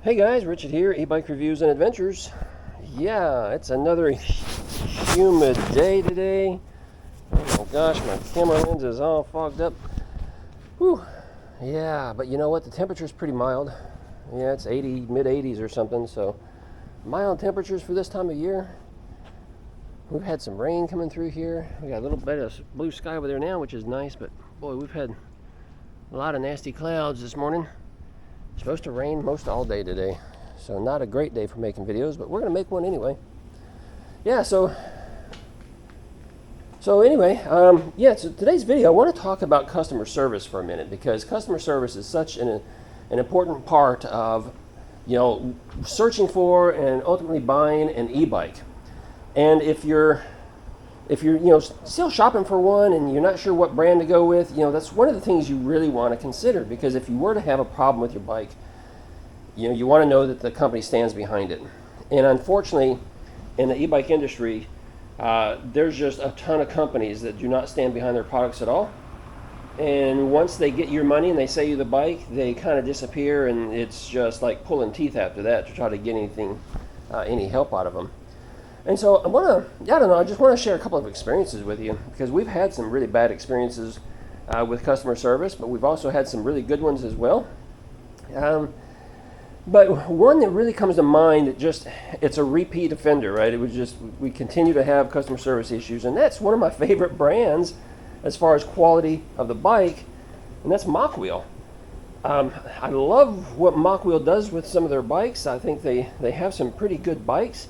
Hey guys, Richard here, e-bike reviews and adventures. Yeah, it's another humid day today. Oh my gosh, my camera lens is all fogged up. Whew. Yeah, but you know what? The temperature's pretty mild. Yeah, it's 80, mid 80s or something, so mild temperatures for this time of year. We've had some rain coming through here. We got a little bit of blue sky over there now, which is nice, but boy, we've had a lot of nasty clouds this morning. It's supposed to rain most all day today, so not a great day for making videos, but we're going to make one anyway. Yeah, so today's video, I want to talk about customer service for a minute, because customer service is such an important part of, searching for and ultimately buying an e-bike. And if you're still shopping for one and you're not sure what brand to go with, that's one of the things you really want to consider, because if you were to have a problem with your bike, you want to know that the company stands behind it. And unfortunately, in the e-bike industry, there's just a ton of companies that do not stand behind their products at all. And once they get your money and they sell you the bike, they kind of disappear, and it's just like pulling teeth after that to try to get any help out of them. And so I just want to share a couple of experiences with you, because we've had some really bad experiences with customer service, but we've also had some really good ones as well. But one that really comes to mind, it's a repeat offender, right? We continue to have customer service issues, and that's one of my favorite brands as far as quality of the bike, and that's Mooncool. I love what Mooncool does with some of their bikes. I think they have some pretty good bikes.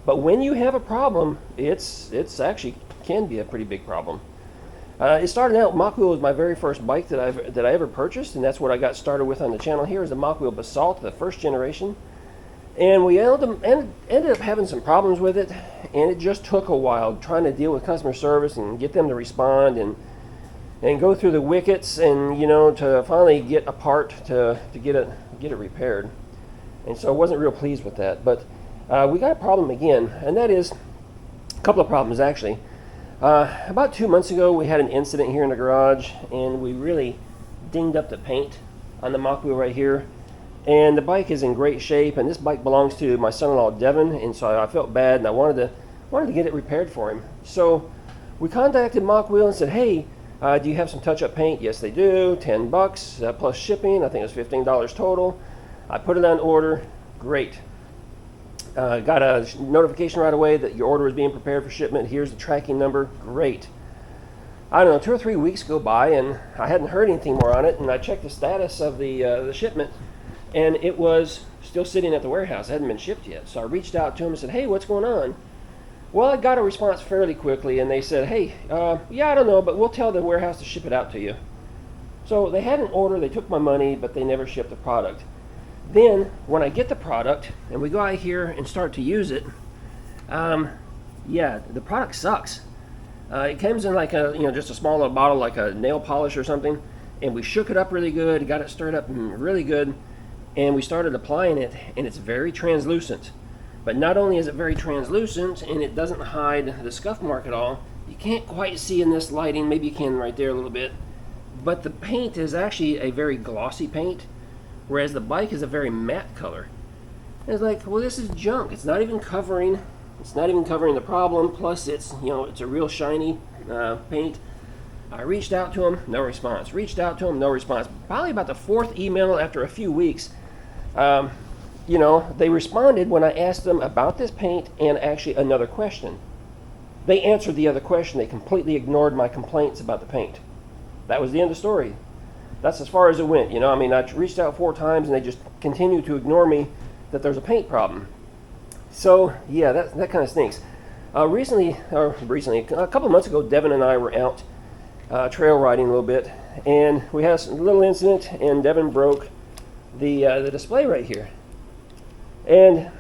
But when you have a problem, it's actually can be a pretty big problem. It started out, Mooncool was my very first bike that I ever purchased, and that's what I got started with on the channel here, is the Mooncool Basalt, the first generation. And we ended up having some problems with it, and it just took a while trying to deal with customer service and get them to respond and go through the wickets and to finally get a part to get it repaired. And so I wasn't real pleased with that, but we got a problem again, and that is a couple of problems actually. About 2 months ago, we had an incident here in the garage, and we really dinged up the paint on the Mooncool right here. And the bike is in great shape, and this bike belongs to my son-in-law Devin, and so I felt bad, and I wanted to get it repaired for him. So we contacted Mooncool and said, "Hey, do you have some touch-up paint?" Yes, they do. $10 plus shipping. I think it was $15 total. I put it on order. Great. Got a notification right away that your order was being prepared for shipment. Here's the tracking number. Great. I don't know, 2 or 3 weeks go by, and I hadn't heard anything more on it, and I checked the status of the shipment, and it was still sitting at the warehouse. It hadn't been shipped yet. So I reached out to them and said, "Hey, what's going on?" Well, I got a response fairly quickly, and they said, "Hey, yeah, I don't know, but we'll tell the warehouse to ship it out to you." So they had an order, they took my money, but they never shipped the product. Then, when I get the product, and we go out here and start to use it, the product sucks. It comes in like just a small little bottle, like a nail polish or something, and we shook it up really good, got it stirred up really good, and we started applying it, and it's very translucent. But not only is it very translucent, and it doesn't hide the scuff mark at all, you can't quite see in this lighting, maybe you can right there a little bit, but the paint is actually a very glossy paint, whereas the bike is a very matte color. And it's like, well, this is junk. It's not even covering the problem. Plus, it's a real shiny paint. I reached out to them, no response. Reached out to them, no response. Probably about the 4th email after a few weeks, they responded when I asked them about this paint and actually another question. They answered the other question. They completely ignored my complaints about the paint. That was the end of the story. That's as far as it went. I reached out 4 times, and they just continued to ignore me that there's a paint problem. So yeah, that kind of stinks. Recently, a couple of months ago, Devin and I were out trail riding a little bit, and we had a little incident, and Devin broke the display right here. And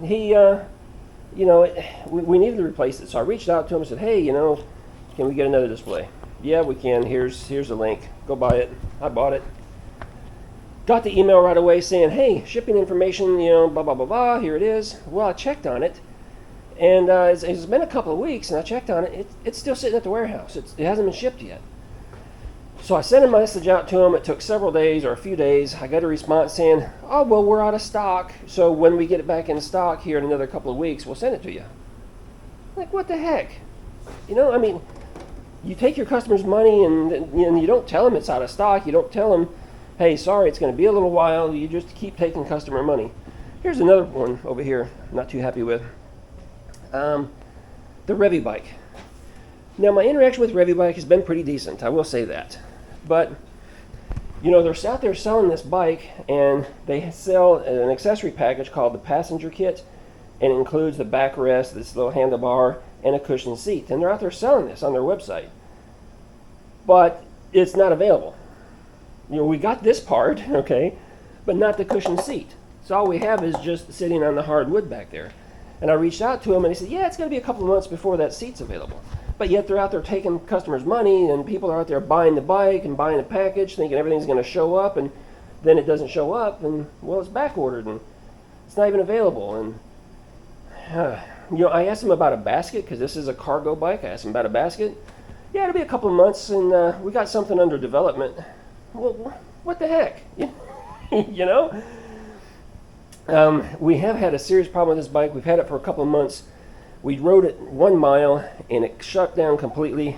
he, we needed to replace it. So I reached out to him and said, "Hey, can we get another display?" "Yeah, we can. Here's the link. Go buy it." I bought it. Got the email right away saying, "Hey, shipping information, blah, blah, blah, blah. Here it is." Well, I checked on it, and it's been a couple of weeks, and I checked on it. It's still sitting at the warehouse. It hasn't been shipped yet. So I sent a message out to them. It took several days or a few days. I got a response saying, oh, well, we're out of stock. So when we get it back in stock here in another couple of weeks, we'll send it to you. Like, what the heck? You know, I mean, you take your customers' money and you don't tell them it's out of stock. You don't tell them, hey, sorry, it's going to be a little while. You just keep taking customer money. Here's another one over here I'm not too happy with. The Revy Bike. Now, my interaction with Revy Bike has been pretty decent. I will say that. But, you know, they're out there selling this bike, and they sell an accessory package called the passenger kit, and it includes the backrest, this little handlebar, and a cushioned seat. And they're out there selling this on their website. But it's not available. You know, we got this part, okay, but not the cushioned seat. So all we have is just sitting on the hardwood back there. And I reached out to them, and they said, yeah, it's going to be a couple of months before that seat's available. But yet they're out there taking customers' money, and people are out there buying the bike and buying the package, thinking everything's going to show up, and then it doesn't show up, and, well, it's back ordered, and it's not even available. And you know, I asked them about a basket, because this is a cargo bike. I asked them about a basket. Yeah, it'll be a couple of months, and we got something under development. Well, what the heck? You know? We have had a serious problem with this bike. We've had it for a couple of months. We rode it 1 mile, and it shut down completely.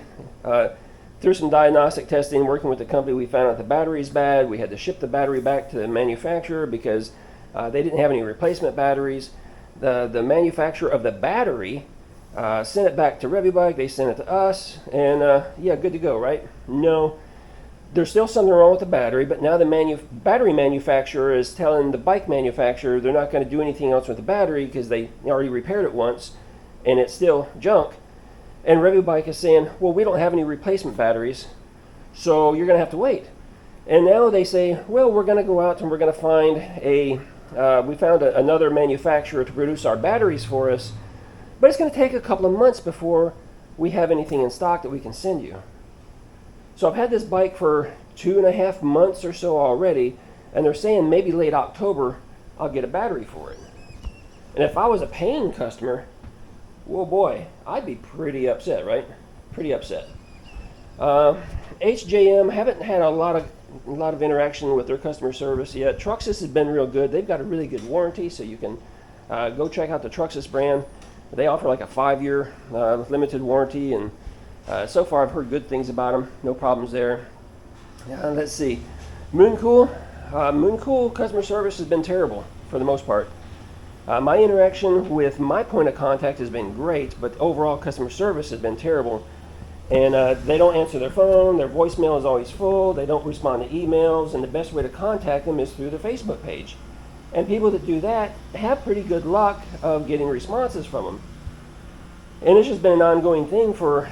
Through some diagnostic testing, working with the company, we found out the battery's bad. We had to ship the battery back to the manufacturer because they didn't have any replacement batteries. The manufacturer of the battery sent it back to Revy Bike. They sent it to us, and yeah, good to go, right? No. There's still something wrong with the battery, but now the battery manufacturer is telling the bike manufacturer they're not going to do anything else with the battery because they already repaired it once, and it's still junk. And Revy Bike is saying, well, we don't have any replacement batteries, so you're going to have to wait. And now they say, well, we're going to go out and we're going to find we found another manufacturer to produce our batteries for us, but it's going to take a couple of months before we have anything in stock that we can send you. So I've had this bike for 2.5 months or so already, and they're saying maybe late October I'll get a battery for it. And if I was a paying customer, well, boy, I'd be pretty upset, right? Pretty upset. HJM, haven't had a lot of interaction with their customer service yet. Truxus has been real good. They've got a really good warranty, so you can go check out the Truxus brand. They offer like a 5-year limited warranty, and so far I've heard good things about them. No problems there. Let's see. Mooncool. Mooncool customer service has been terrible for the most part. My interaction with my point of contact has been great, but overall customer service has been terrible. And they don't answer their phone. Their voicemail is always full. They don't respond to emails. And the best way to contact them is through their Facebook page. And people that do that have pretty good luck of getting responses from them. And it's just been an ongoing thing for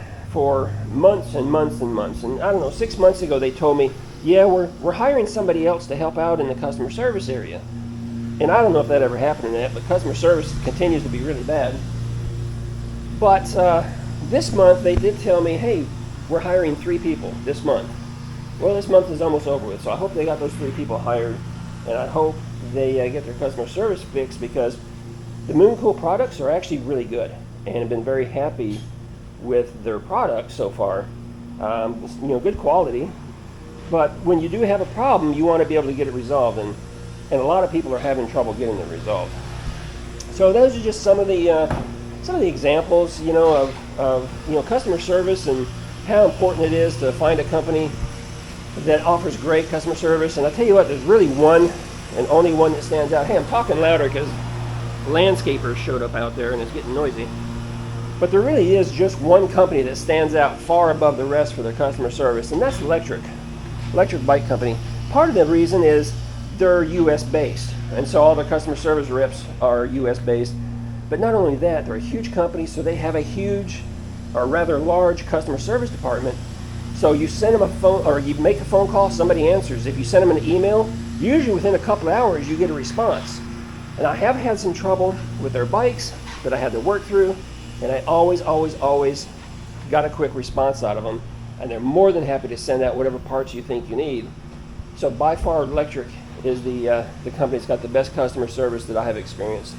months and months and months. And I don't know, 6 months ago they told me, yeah, we're hiring somebody else to help out in the customer service area. And I don't know if that ever happened or not, but customer service continues to be really bad. But this month they did tell me, hey, we're hiring 3 people this month. Well, this month is almost over with, so I hope they got those 3 people hired, and I hope they get their customer service fixed, because the Mooncool products are actually really good, and have been very happy with their products so far. You know, good quality, but when you do have a problem, you want to be able to get it resolved, and a lot of people are having trouble getting it resolved. So those are just some of the examples, you know, of customer service and how important it is to find a company that offers great customer service. And I tell you what, there's really one and only one that stands out. Hey, I'm talking louder because landscapers showed up out there and it's getting noisy. But there really is just one company that stands out far above the rest for their customer service, and that's Electric Bike Company. Part of the reason is they're US based, and so all their customer service reps are US based. But not only that, they're a huge company, so they have a huge, or rather large, customer service department. So you send them a phone, or you make a phone call, somebody answers. If you send them an email, usually within a couple of hours you get a response. And I have had some trouble with their bikes that I had to work through, and I always got a quick response out of them, and they're more than happy to send out whatever parts you think you need. So by far, Electric is the company that's got the best customer service that I have experienced.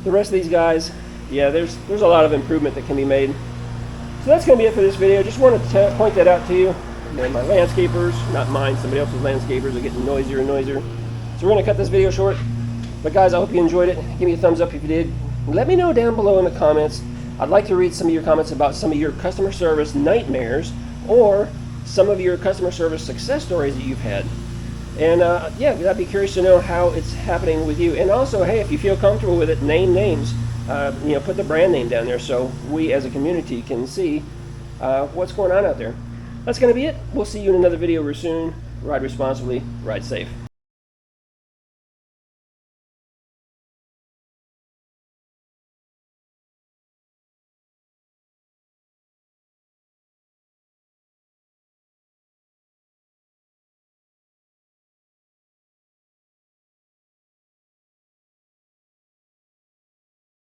The rest of these guys, yeah, there's a lot of improvement that can be made. So that's going to be it for this video. Just wanted to point that out to you. And my landscapers, not mine, somebody else's landscapers, are getting noisier and noisier. So we're going to cut this video short. But guys, I hope you enjoyed it. Give me a thumbs up if you did. Let me know down below in the comments. I'd like to read some of your comments about some of your customer service nightmares or some of your customer service success stories that you've had. And yeah, I'd be curious to know how it's happening with you. And also, hey, if you feel comfortable with it, name names. You know, put the brand name down there so we as a community can see what's going on out there. That's going to be it. We'll see you in another video real soon. Ride responsibly, ride safe.